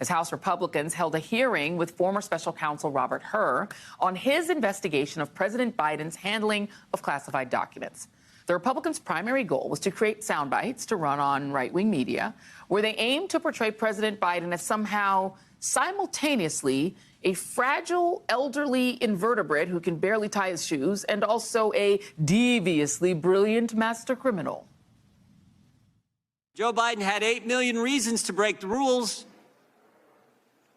as House Republicans held a hearing with former special counsel Robert Hur on his investigation of President Biden's handling of classified documents. The Republicans' primary goal was to create sound bites to run on right-wing media, where they aimed to portray President Biden as somehow simultaneously a fragile, elderly invertebrate who can barely tie his shoes and also a deviously brilliant master criminal. Joe Biden had 8 million reasons to break the rules,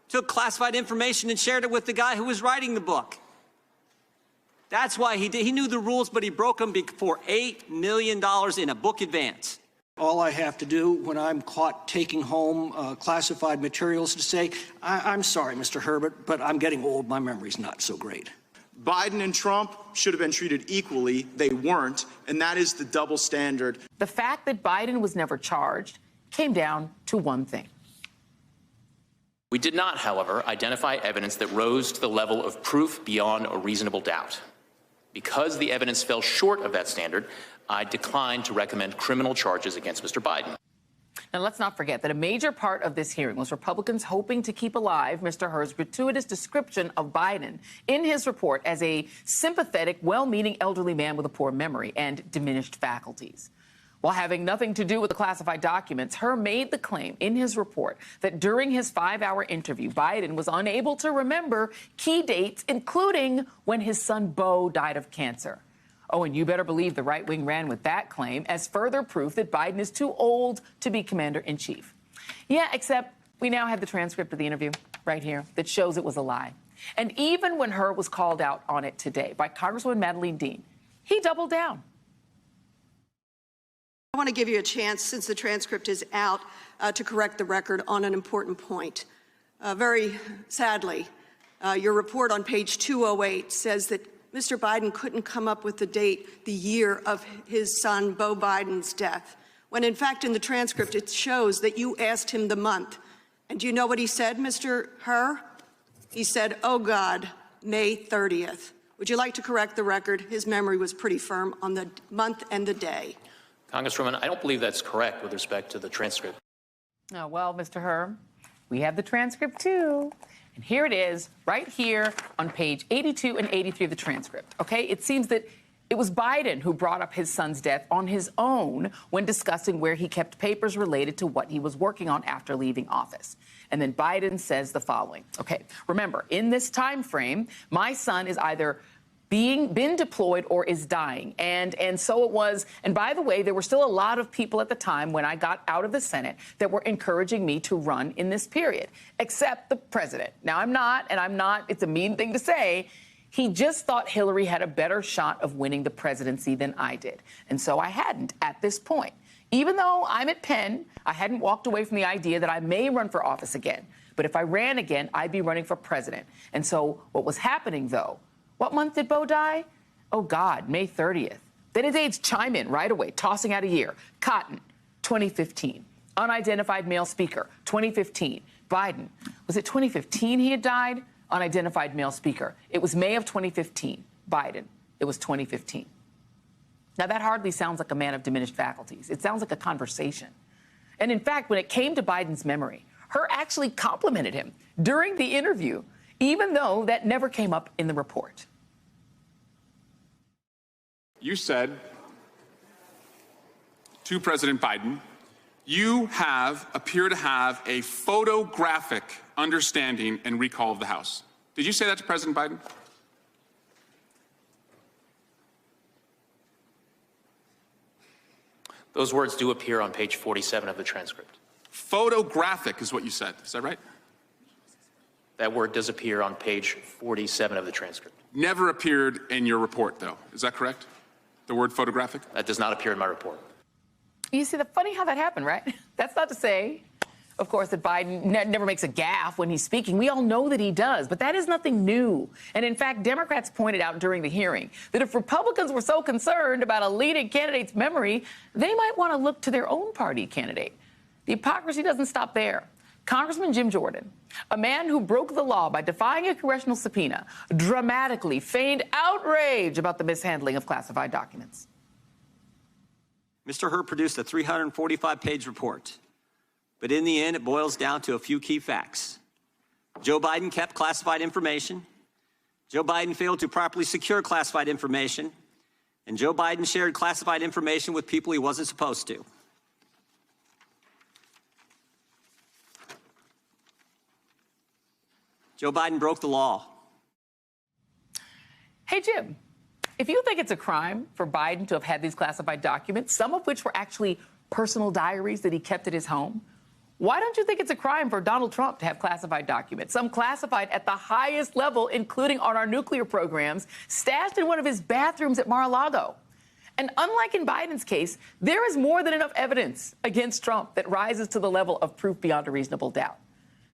took classified information and shared it with the guy who was writing the book. That's why he did. He knew the rules, but he broke them for $8 million in a book advance. All I have to do when I'm caught taking home classified materials to say, I'm sorry, Mr. Herbert, but I'm getting old. My memory's not so great. Biden and Trump should have been treated equally. They weren't, and that is the double standard. The fact that Biden was never charged came down to one thing. We did not, however, identify evidence that rose to the level of proof beyond a reasonable doubt. Because the evidence fell short of that standard, I declined to recommend criminal charges against Mr. Biden. Now, let's not forget that a major part of this hearing was Republicans hoping to keep alive Mr. Hur's gratuitous description of Biden in his report as a sympathetic, well-meaning elderly man with a poor memory and diminished faculties. While having nothing to do with the classified documents, Hur made the claim in his report that during his 5-hour interview, Biden was unable to remember key dates, including when his son Beau died of cancer. Oh, and you better believe the right wing ran with that claim as further proof that Biden is too old to be commander-in-chief. Yeah, except we now have the transcript of the interview right here that shows it was a lie. And even when Hur was called out on it today by Congresswoman Madeleine Dean, he doubled down. I want to give you a chance, since the transcript is out, to correct the record on an important point. Very sadly, your report on page 208 says that Mr. Biden couldn't come up with the date, the year of his son Beau Biden's death, when in fact in the transcript it shows that you asked him the month. And do you know what he said, Mr. Hur? He said, oh God, May 30th. Would you like to correct the record? His memory was pretty firm on the month and the day. Congresswoman, I don't believe that's correct with respect to the transcript. Oh, well, Mr. Hur, we have the transcript, too. And here it is, right here on page 82 and 83 of the transcript, okay? It seems that it was Biden who brought up his son's death on his own when discussing where he kept papers related to what he was working on after leaving office. And then Biden says the following. Okay, remember, in this time frame, my son is either been deployed or is dying. And so it was. And by the way, there were still a lot of people at the time when I got out of the Senate that were encouraging me to run in this period, except the president. Now, I'm not, it's a mean thing to say. He just thought Hillary had a better shot of winning the presidency than I did. And so I hadn't at this point. Even though I'm at Penn, I hadn't walked away from the idea that I may run for office again. But if I ran again, I'd be running for president. And so what was happening, though, what month did Beau die? Oh, God, May 30th. Then his aides chime in right away, tossing out a year. Cotton, 2015. Unidentified male speaker, 2015. Biden, was it 2015 he had died? Unidentified male speaker. It was May of 2015. Biden, it was 2015. Now, that hardly sounds like a man of diminished faculties. It sounds like a conversation. And in fact, when it came to Biden's memory, Hur actually complimented him during the interview, even though that never came up in the report. You said to President Biden, you appear to have a photographic understanding and recall of the House. Did you say that to President Biden? Those words do appear on page 47 of the transcript. Photographic is what you said. Is that right? That word does appear on page 47 of the transcript. Never appeared in your report, though. Is that correct? The word photographic? That does not appear in my report. You see, funny how that happened, right? That's not to say, of course, that Biden never makes a gaffe when he's speaking. We all know that he does, but that is nothing new. And in fact, Democrats pointed out during the hearing that if Republicans were so concerned about a leading candidate's memory, they might want to look to their own party candidate. The hypocrisy doesn't stop there. Congressman Jim Jordan, a man who broke the law by defying a congressional subpoena, dramatically feigned outrage about the mishandling of classified documents. Mr. Hur produced a 345-page report. But in the end, it boils down to a few key facts. Joe Biden kept classified information. Joe Biden failed to properly secure classified information. And Joe Biden shared classified information with people he wasn't supposed to. Joe Biden broke the law. Hey, Jim, if you think it's a crime for Biden to have had these classified documents, some of which were actually personal diaries that he kept at his home, why don't you think it's a crime for Donald Trump to have classified documents, some classified at the highest level, including on our nuclear programs, stashed in one of his bathrooms at Mar-a-Lago? And unlike in Biden's case, there is more than enough evidence against Trump that rises to the level of proof beyond a reasonable doubt.